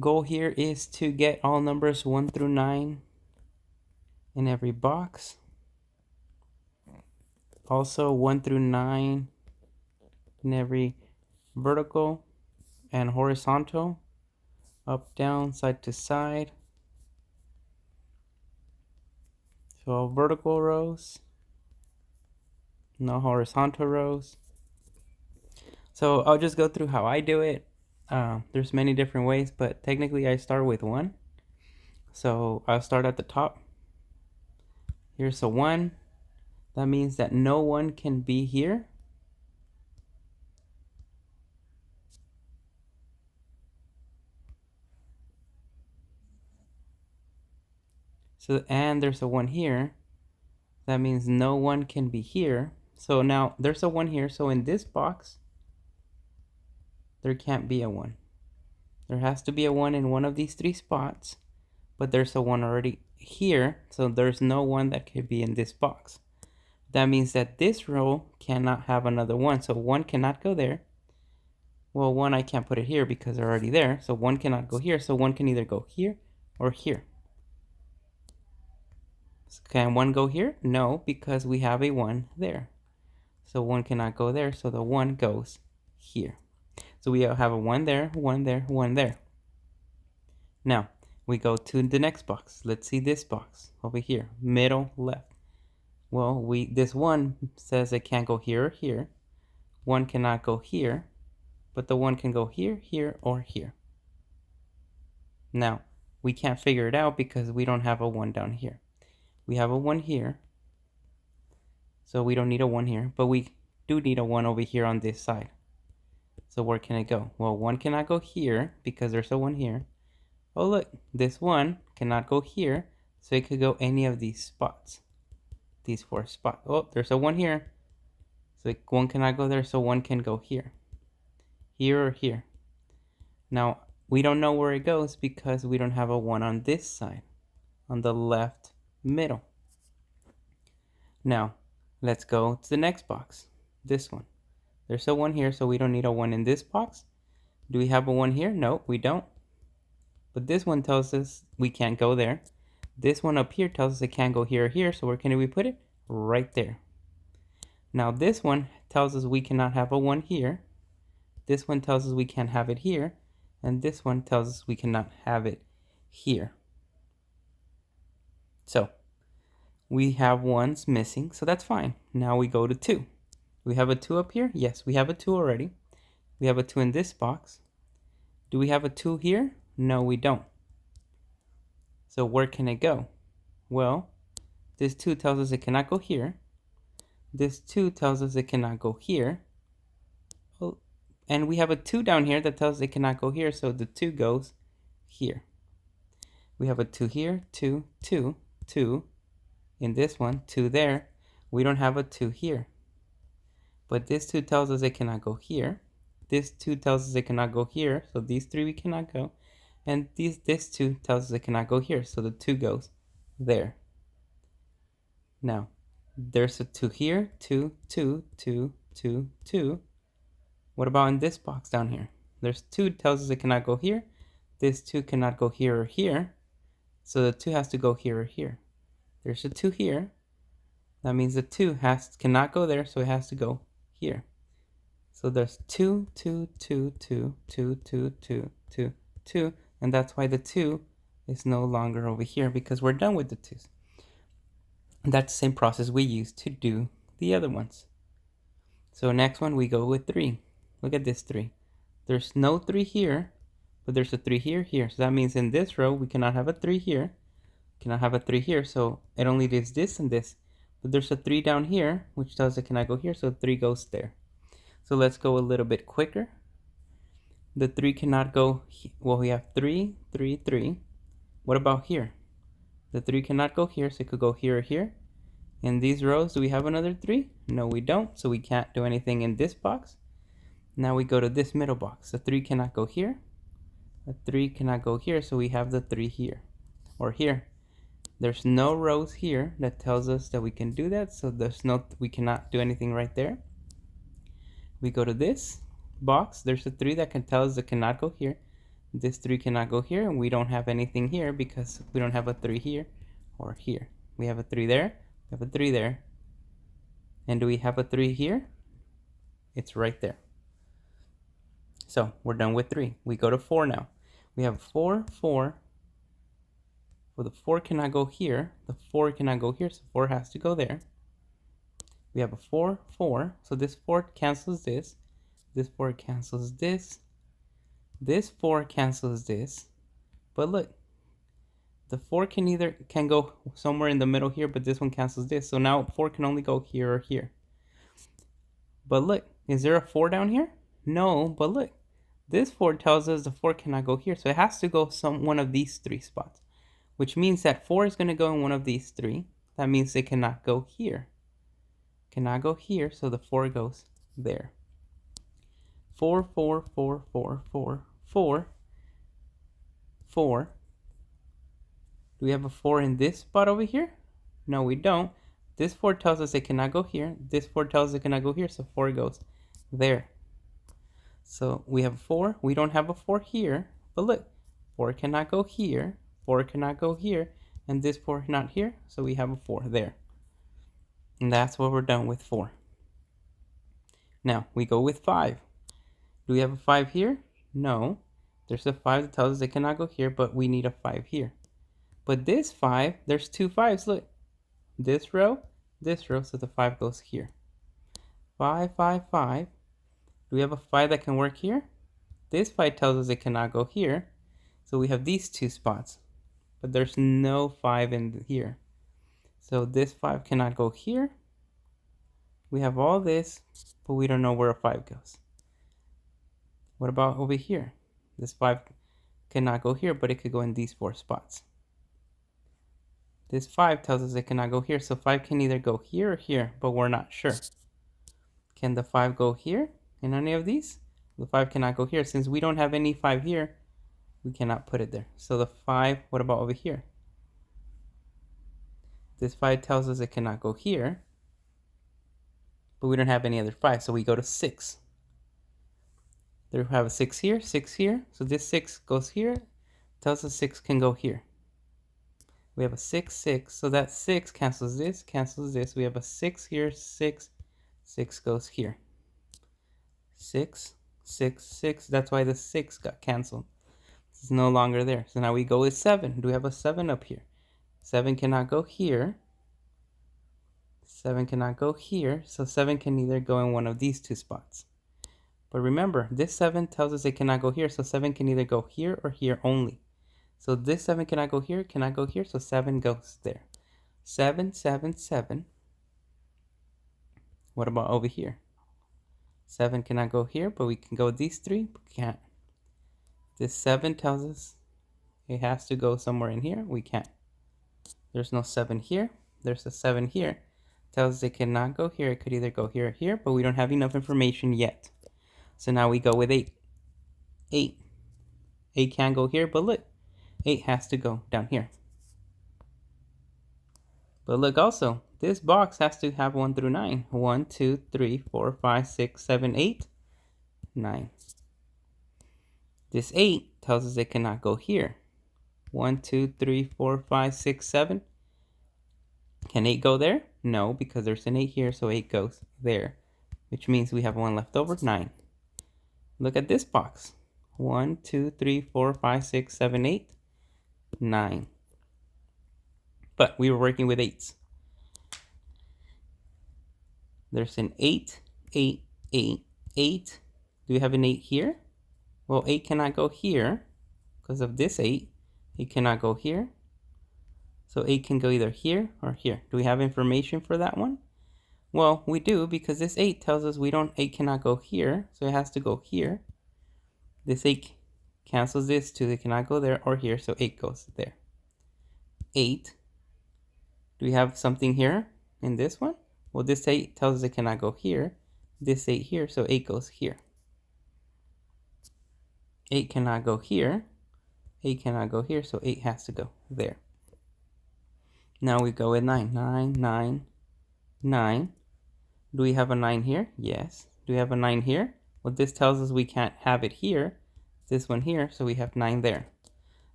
Goal here is to get all numbers 1 through 9 in every box. Also 1 through 9 in every vertical and horizontal, up, down, side to side. So vertical rows, no horizontal rows. So I'll just go through how I do it. There's many different ways, but technically I start with 1. So I'll start at the top. Here's a 1. That means that no one can be here. So, and there's a 1 here. That means no one can be here. So now there's a 1 here. So in this box, there can't be a 1. There has to be a 1 in one of these 3 spots, but there's a 1 already here. So there's no 1 that could be in this box. That means that this row cannot have another 1. So 1 cannot go there. Well, 1, I can't put it here because they're already there. So 1 cannot go here. So 1 can either go here or here. Can 1 go here? No, because we have a 1 there. So 1 cannot go there, so the 1 goes here. So we have a 1 there, 1 there, 1 there. Now, we go to the next box. Let's see this box over here, middle left. Well, this 1 says it can't go here or here. 1 cannot go here, but the 1 can go here, here, or here. Now, we can't figure it out because we don't have a 1 down here. We have a 1 here, so we don't need a 1 here, but we do need a 1 over here on this side. So where can it go? Well, 1 cannot go here because there's a 1 here. Oh look, this 1 cannot go here, so it could go any of these spots. These 4 spots. Oh, there's a 1 here. So 1 cannot go there, so 1 can go here. Here or here. Now, we don't know where it goes because we don't have a 1 on this side. On the left middle. Now, let's go to the next box. This one. There's a 1 here, so we don't need a 1 in this box. Do we have a 1 here? No, we don't. But this one tells us we can't go there. This one up here tells us it can't go here or here, so where can we put it? Right there. Now this one tells us we cannot have a 1 here. This one tells us we can't have it here. And this one tells us we cannot have it here. So we have 1s missing, so that's fine. Now we go to 2. Do we have a 2 up here? Yes, we have a 2 already. We have a 2 in this box. Do we have a 2 here? No, we don't. So where can it go? Well, this 2 tells us it cannot go here. This 2 tells us it cannot go here. Oh, and we have a 2 down here that tells us it cannot go here, so the 2 goes here. We have a 2 here, 2, 2, 2. In this one, 2 there. We don't have a 2 here. But this 2 tells us it cannot go here. This 2 tells us it cannot go here, so these 3 we cannot go. And this 2 tells us it cannot go here, so the 2 goes there. Now, there's a 2 here, 2, 2, 2, 2, 2. What about in this box down here? There's 2 tells us it cannot go here. This 2 cannot go here or here, so the 2 has to go here or here. There's a 2 here. That means the 2 cannot go there, so it has to go here. So there's 2, 2, 2, 2, 2, 2, 2, 2, 2, and that's why the 2 is no longer over here because we're done with the 2's. And that's the same process we use to do the other ones. So next one we go with 3. Look at this 3. There's no 3 here, but there's a 3 here, here. So that means in this row we cannot have a 3 here, cannot have a 3 here, so it only leaves this and this. But there's a 3 down here, which tells it cannot go here, so 3 goes there. So let's go a little bit quicker. The 3 cannot go, well, we have 3, 3, 3. What about here? The 3 cannot go here, so it could go here or here. In these rows, do we have another 3? No, we don't, so we can't do anything in this box. Now we go to this middle box. The 3 cannot go here. The 3 cannot go here, so we have the 3 here or here. There's no rows here that tells us that we can do that, so we cannot do anything right there. We go to this box. There's a 3 that can tell us it cannot go here. This 3 cannot go here, and we don't have anything here because we don't have a 3 here or here. We have a 3 there, we have a 3 there. And do we have a 3 here? It's right there. So we're done with 3. We go to 4 now. We have 4, 4. Well, the 4 cannot go here. The 4 cannot go here, so 4 has to go there. We have a 4, 4. So this 4 cancels this. This 4 cancels this. This 4 cancels this. But look, the 4 can go somewhere in the middle here, but this one cancels this. So now 4 can only go here or here. But look, is there a 4 down here? No, but look, this 4 tells us the 4 cannot go here. So it has to go one of these 3 spots, which means that 4 is going to go in one of these 3. That means it cannot go here. Cannot go here, so the 4 goes there. 4, 4, 4, 4, 4, 4, 4. Do we have a 4 in this spot over here? No, we don't. This 4 tells us it cannot go here. This 4 tells us it cannot go here, so 4 goes there. So we have 4. We don't have a 4 here, but look, 4 cannot go here. 4 cannot go here, and this 4 not here, so we have a 4 there. And that's what we're done with 4. Now we go with 5. Do we have a 5 here? No. There's a 5 that tells us it cannot go here, but we need a 5 here. But this 5, there's 2 5s. Look, this row, so the 5 goes here. 5, 5, 5. Do we have a 5 that can work here? This 5 tells us it cannot go here, so we have these 2 spots. But there's no 5 in here. So this 5 cannot go here. We have all this, but we don't know where a 5 goes. What about over here? This 5 cannot go here, but it could go in these 4 spots. This 5 tells us it cannot go here, so 5 can either go here or here, but we're not sure. Can the 5 go here in any of these? The 5 cannot go here. Since we don't have any 5 here, we cannot put it there. So the 5, what about over here? This 5 tells us it cannot go here, but we don't have any other 5, so we go to 6. There we have a 6 here, 6 here. So this 6 goes here, tells us 6 can go here. We have a 6, 6. So that 6 cancels this, cancels this. We have a 6 here, 6. 6 goes here. 6, 6, 6. That's why the 6 got canceled. It's no longer there. So now we go with 7. Do we have a 7 up here? 7 cannot go here. 7 cannot go here. So 7 can either go in one of these 2 spots. But remember, this 7 tells us it cannot go here. So 7 can either go here or here only. So this 7 cannot go here, cannot go here. So 7 goes there. 7, 7, 7. What about over here? 7 cannot go here, but we can go these 3, but we can't. This 7 tells us it has to go somewhere in here. We can't. There's no 7 here. There's a 7 here. Tells us it cannot go here. It could either go here or here, but we don't have enough information yet. So now we go with 8. 8. 8 can't go here, but look, 8 has to go down here. But look also, this box has to have 1 through 9. 1, 2, 3, 4, 5, 6, 7, 8, 9. This 8 tells us it cannot go here. 1, 2, 3, 4, 5, 6, 7. Can 8 go there? No, because there's an 8 here, so 8 goes there, which means we have 1 left over, 9. Look at this box. 1, 2, 3, 4, 5, 6, 7, 8, 9. But we were working with 8s. There's an 8, 8, 8, 8. Do we have an 8 here? Well, 8 cannot go here because of this 8. It cannot go here. So 8 can go either here or here. Do we have information for that one? Well, we do, because this 8 tells us 8 cannot go here, so it has to go here. This 8 cancels this too. It cannot go there or here, so 8 goes there. 8. Do we have something here in this one? Well, this 8 tells us it cannot go here. This 8 here, so 8 goes here. 8 cannot go here. 8 cannot go here, so 8 has to go there. Now we go with 9. 9, 9, 9. Do we have a 9 here? Yes. Do we have a 9 here? Well, this tells us we can't have it here. This one here, so we have 9 there.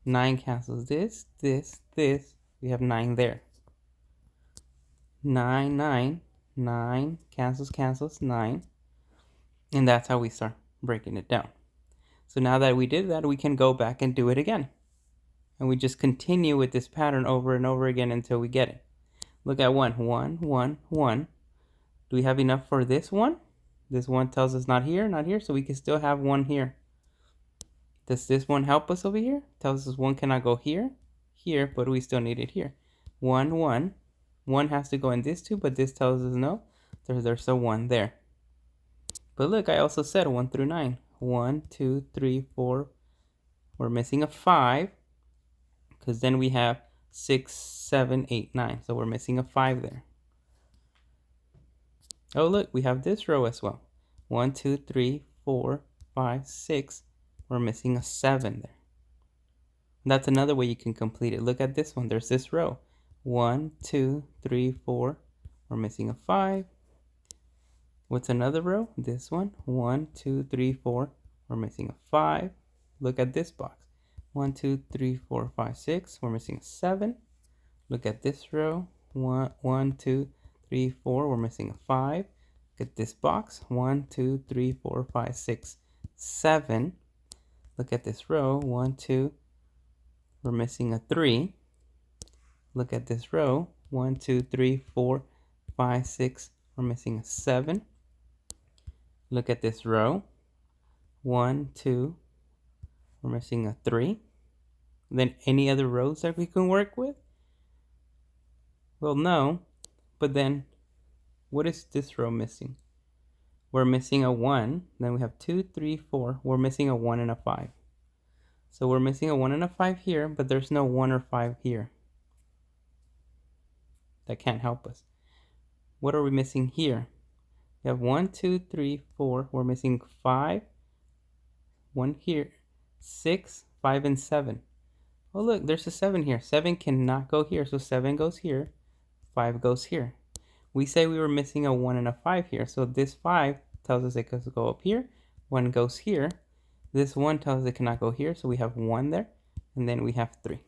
9 cancels this, this, this. We have 9 there. 9, 9, 9, cancels, 9. And that's how we start breaking it down. So now that we did that, we can go back and do it again. And we just continue with this pattern over and over again until we get it. Look at 1, 1, 1, 1. Do we have enough for this one? This one tells us not here, so we can still have 1 here. Does this one help us over here? Tells us 1 cannot go here, but we still need it here. 1, 1. 1 has to go in this 2, but this tells us no. There's a 1 there. But look, I also said 1 through 9. 1, 2, 3, 4. We're missing a 5. Because then we have 6, 7, 8, 9. So we're missing a 5 there. Oh, look, we have this row as well. 1, 2, 3, 4, 5, 6. We're missing a 7 there. That's another way you can complete it. Look at this one. There's this row. 1, 2, 3, 4. We're missing a 5. What's another row? This one. 1, 2, 3, 4. We're missing a 5. Look at this box. 1, 2, 3, 4, 5, 6. We're missing a 7. Look at this row. 1, 2, 3, 4. We're missing a 5. Look at this box. 1, 2, 3, 4, 5, 6, 7. Look at this row. 1, 2. We're missing a 3. Look at this row. 1, 2, 3, 4, 5, 6. We're missing a 7. Look at this row. 1, 2. We're missing a 3. Then any other rows that we can work with? Well, no. But then, what is this row missing? We're missing a 1. Then we have 2, 3, 4. We're missing a 1 and a 5. So we're missing a 1 and a 5 here, but there's no 1 or 5 here. That can't help us. What are we missing here? We have 1, 2, 3, 4. We're missing 5. 1 here. 6, 5, and 7. Oh, look, there's a 7 here. 7 cannot go here, so 7 goes here. 5 goes here. We say we were missing a 1 and a 5 here, so this 5 tells us it could go up here. 1 goes here. This 1 tells us it cannot go here, so we have 1 there, and then we have 3.